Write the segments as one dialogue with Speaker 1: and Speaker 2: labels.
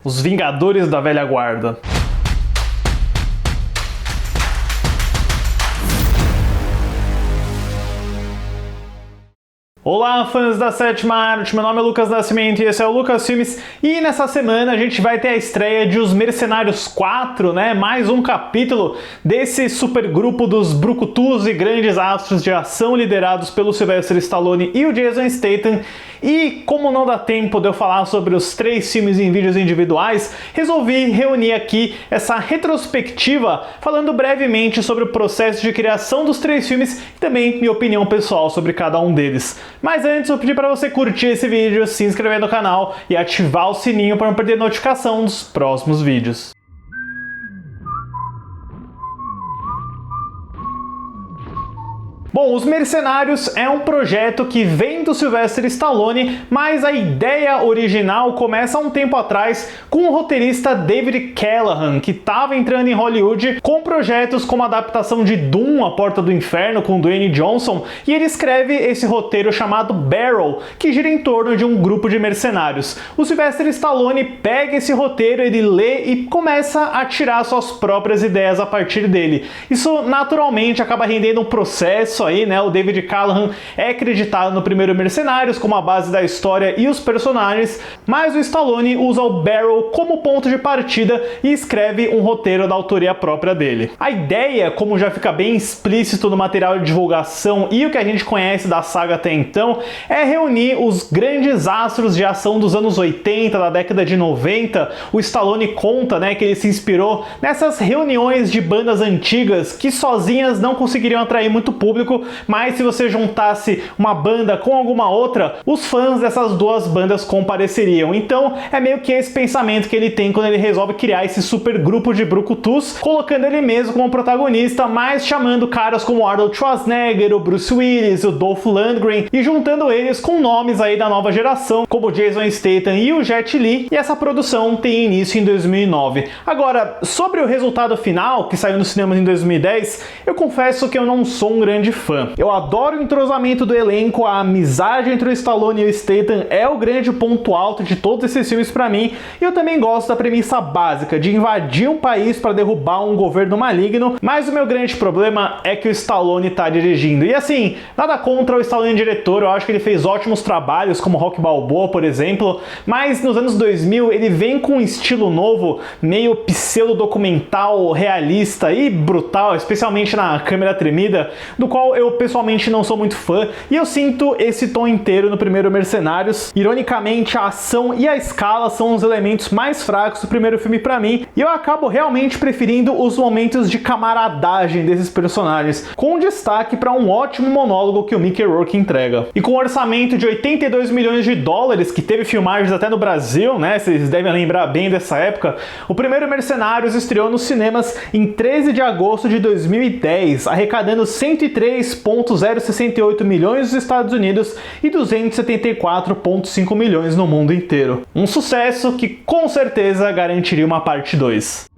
Speaker 1: Os Vingadores da Velha Guarda. Olá, fãs da Sétima Arte, meu nome é Lucas Nascimento e esse é o Lucas Filmes. E nessa semana a gente vai ter a estreia de Os Mercenários 4, né? Mais um capítulo desse supergrupo dos brucutus e grandes astros de ação liderados pelo Sylvester Stallone e o Jason Statham. E como não dá tempo de eu falar sobre os 3 filmes em vídeos individuais, resolvi reunir aqui essa retrospectiva falando brevemente sobre o processo de criação dos 3 filmes e também minha opinião pessoal sobre cada um deles. Mas antes eu pedi para você curtir esse vídeo, se inscrever no canal e ativar o sininho para não perder notificação dos próximos vídeos. Bom, Os Mercenários é um projeto que vem do Sylvester Stallone, mas a ideia original começa há um tempo atrás com o roteirista David Callahan, que estava entrando em Hollywood com projetos como a adaptação de Doom, A Porta do Inferno, com Dwayne Johnson, e ele escreve esse roteiro chamado Barrel, que gira em torno de um grupo de mercenários. O Sylvester Stallone pega esse roteiro, ele lê e começa a tirar suas próprias ideias a partir dele. Isso naturalmente acaba rendendo um processo aí, né? O David Callahan é acreditado no primeiro Mercenários como a base da história e os personagens, mas o Stallone usa o Barrel como ponto de partida e escreve um roteiro da autoria própria dele. A ideia, como já fica bem explícito no material de divulgação e o que a gente conhece da saga até então, é reunir os grandes astros de ação dos anos 80, da década de 90. O Stallone conta, né, que ele se inspirou nessas reuniões de bandas antigas que sozinhas não conseguiriam atrair muito público, mas se você juntasse uma banda com alguma outra, os fãs dessas duas bandas compareceriam. Então é meio que esse pensamento que ele tem quando ele resolve criar esse super grupo de brucutus, colocando ele mesmo como protagonista, mas chamando caras como Arnold Schwarzenegger, o Bruce Willis, o Dolph Lundgren, e juntando eles com nomes aí da nova geração, como o Jason Statham e o Jet Li, e essa produção tem início em 2009. Agora, sobre o resultado final, que saiu nos cinemas em 2010, eu confesso que eu não sou um grande fã. Eu adoro o entrosamento do elenco, a amizade entre o Stallone e o Statham é o grande ponto alto de todos esses filmes pra mim, e eu também gosto da premissa básica de invadir um país para derrubar um governo maligno, mas o meu grande problema é que o Stallone tá dirigindo. E assim, nada contra o Stallone diretor, eu acho que ele fez ótimos trabalhos, como Rock Balboa, por exemplo, mas nos anos 2000 ele vem com um estilo novo, meio pseudo-documental, realista e brutal, especialmente na câmera tremida, do qual eu pessoalmente não sou muito fã, e eu sinto esse tom inteiro no primeiro Mercenários. Ironicamente, a ação e a escala são os elementos mais fracos do primeiro filme pra mim, e eu acabo realmente preferindo os momentos de camaradagem desses personagens, com destaque para um ótimo monólogo que o Mickey Rourke entrega. E com um orçamento de 82 milhões de dólares, que teve filmagens até no Brasil, né, vocês devem lembrar bem dessa época, o primeiro Mercenários estreou nos cinemas em 13 de agosto de 2010, arrecadando 103,068 milhões nos Estados Unidos e 274,5 milhões no mundo inteiro. Um sucesso que com certeza garantiria uma parte 2.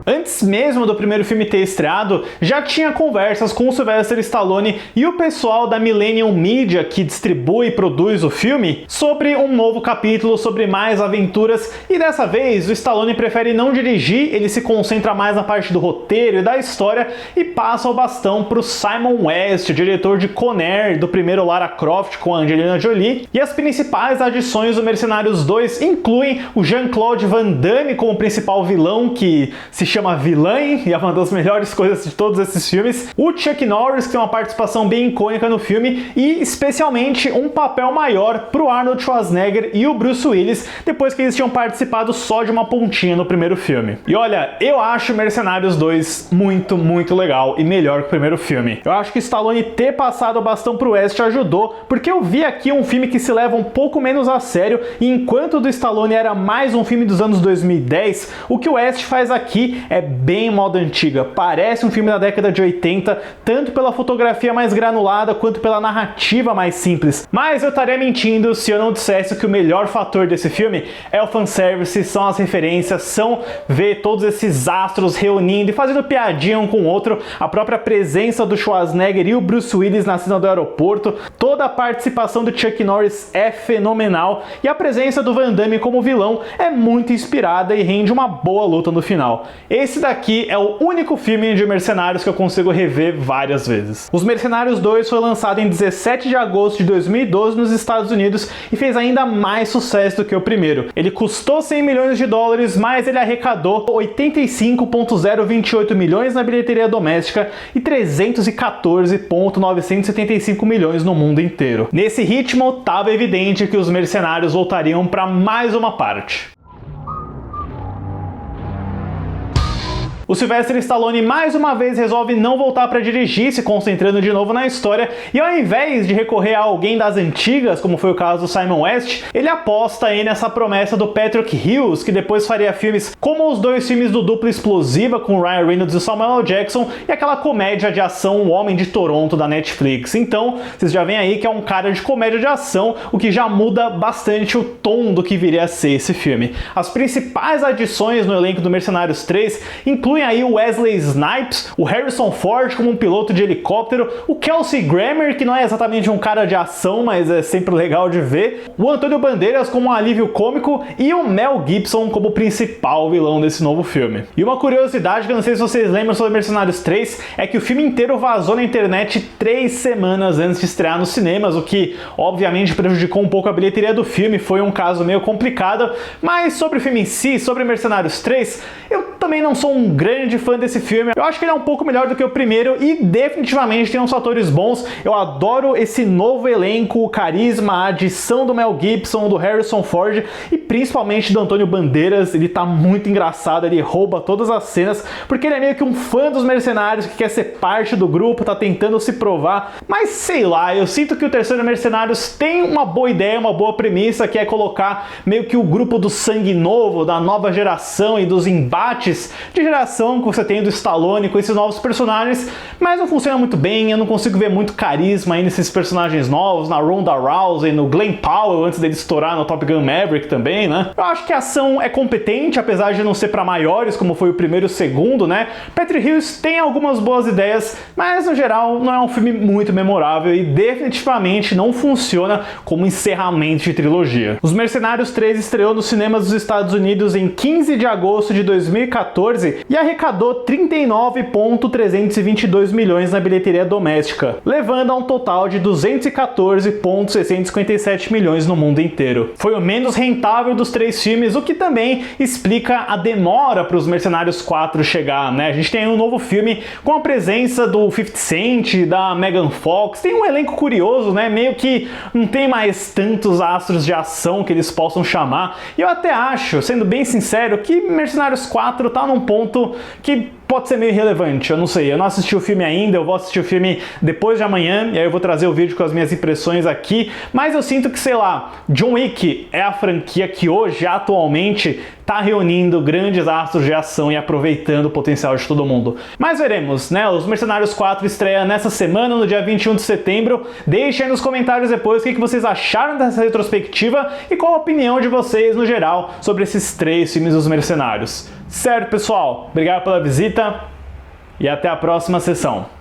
Speaker 1: Antes mesmo do primeiro filme ter estreado, já tinha conversas com o Sylvester Stallone e o pessoal da Millennium Media, que distribui e produz o filme, sobre um novo capítulo, sobre mais aventuras, e dessa vez o Stallone prefere não dirigir, ele se concentra mais na parte do roteiro e da história e passa o bastão para o Simon West, o diretor de Con Air, do primeiro Lara Croft com a Angelina Jolie, e as principais adições do Mercenários 2 incluem o Jean-Claude Van Damme como principal vilão, que se chama Villain, e é uma das melhores coisas de todos esses filmes. O Chuck Norris, que tem uma participação bem icônica no filme, e especialmente um papel maior pro Arnold Schwarzenegger e o Bruce Willis, depois que eles tinham participado só de uma pontinha no primeiro filme. E olha, eu acho Mercenários 2 muito, muito legal e melhor que o primeiro filme. Eu acho que Stallone ter passado o bastão pro West ajudou, porque eu vi aqui um filme que se leva um pouco menos a sério, e enquanto o do Stallone era mais um filme dos anos 2010, o que o West faz aqui é é bem moda antiga, parece um filme da década de 80, tanto pela fotografia mais granulada quanto pela narrativa mais simples. Mas eu estaria mentindo se eu não dissesse que o melhor fator desse filme é o fanservice, são as referências, são ver todos esses astros reunindo e fazendo piadinha um com o outro, a própria presença do Schwarzenegger e o Bruce Willis na cena do aeroporto, toda a participação do Chuck Norris é fenomenal e a presença do Van Damme como vilão é muito inspirada e rende uma boa luta no final. Esse daqui é o único filme de Mercenários que eu consigo rever várias vezes. Os Mercenários 2 foi lançado em 17 de agosto de 2012 nos Estados Unidos e fez ainda mais sucesso do que o primeiro. Ele custou 100 milhões de dólares, mas ele arrecadou 85,028 milhões na bilheteria doméstica e 314,975 milhões no mundo inteiro. Nesse ritmo, estava evidente que os Mercenários voltariam para mais uma parte. O Sylvester Stallone mais uma vez resolve não voltar para dirigir, se concentrando de novo na história, e ao invés de recorrer a alguém das antigas, como foi o caso do Simon West, ele aposta aí nessa promessa do Patrick Hughes, que depois faria filmes como os dois filmes do Dupla Explosiva com Ryan Reynolds e Samuel L. Jackson e aquela comédia de ação O Homem de Toronto da Netflix. Então, vocês já veem aí que é um cara de comédia de ação, o que já muda bastante o tom do que viria a ser esse filme. As principais adições no elenco do Mercenários 3 incluem aí o Wesley Snipes, o Harrison Ford como um piloto de helicóptero, o Kelsey Grammer, que não é exatamente um cara de ação, mas é sempre legal de ver, o Antônio Bandeiras como um alívio cômico e o Mel Gibson como o principal vilão desse novo filme. E uma curiosidade que eu não sei se vocês lembram sobre Mercenários 3 é que o filme inteiro vazou na internet 3 semanas antes de estrear nos cinemas, o que obviamente prejudicou um pouco a bilheteria do filme, foi um caso meio complicado, mas sobre o filme em si, sobre Mercenários 3, eu também não sou um grande fã desse filme. Eu acho que ele é um pouco melhor do que o primeiro e definitivamente tem uns fatores bons. Eu adoro esse novo elenco, o carisma, a adição do Mel Gibson, do Harrison Ford e principalmente do Antônio Bandeiras. Ele tá muito engraçado, ele rouba todas as cenas, porque ele é meio que um fã dos Mercenários que quer ser parte do grupo, tá tentando se provar. Mas sei lá, eu sinto que o terceiro Mercenários tem uma boa ideia, uma boa premissa, que é colocar meio que o grupo do sangue novo, da nova geração e dos embates de geração que você tem do Stallone com esses novos personagens, mas não funciona muito bem, eu não consigo ver muito carisma aí nesses personagens novos, na Ronda Rousey, no Glenn Powell, antes dele estourar no Top Gun Maverick também, né? Eu acho que a ação é competente, apesar de não ser para maiores, como foi o primeiro e o segundo, né? Patrick Hughes tem algumas boas ideias, mas no geral não é um filme muito memorável e definitivamente não funciona como encerramento de trilogia. Os Mercenários 3 estreou nos cinemas dos Estados Unidos em 15 de agosto de 2014 e arrecadou 39,322 milhões na bilheteria doméstica, levando a um total de 214,657 milhões no mundo inteiro. Foi o menos rentável dos 3 filmes, o que também explica a demora para os Mercenários 4 chegar, né? A gente tem um novo filme com a presença do 50 Cent, da Megan Fox, tem um elenco curioso, né? Meio que não tem mais tantos astros de ação que eles possam chamar, e eu até acho, sendo bem sincero, que Mercenários 4 tá num ponto que pode ser meio irrelevante, eu não sei, eu não assisti o filme ainda, eu vou assistir o filme depois de amanhã, e aí eu vou trazer o vídeo com as minhas impressões aqui, mas eu sinto que, sei lá, John Wick é a franquia que hoje, atualmente, tá reunindo grandes astros de ação e aproveitando o potencial de todo mundo. Mas veremos, né? Os Mercenários 4 estreia nessa semana, no dia 21 de setembro. Deixem aí nos comentários depois o que vocês acharam dessa retrospectiva e qual a opinião de vocês, no geral, sobre esses 3 filmes dos Mercenários. Certo, pessoal? Obrigado pela visita e até a próxima sessão.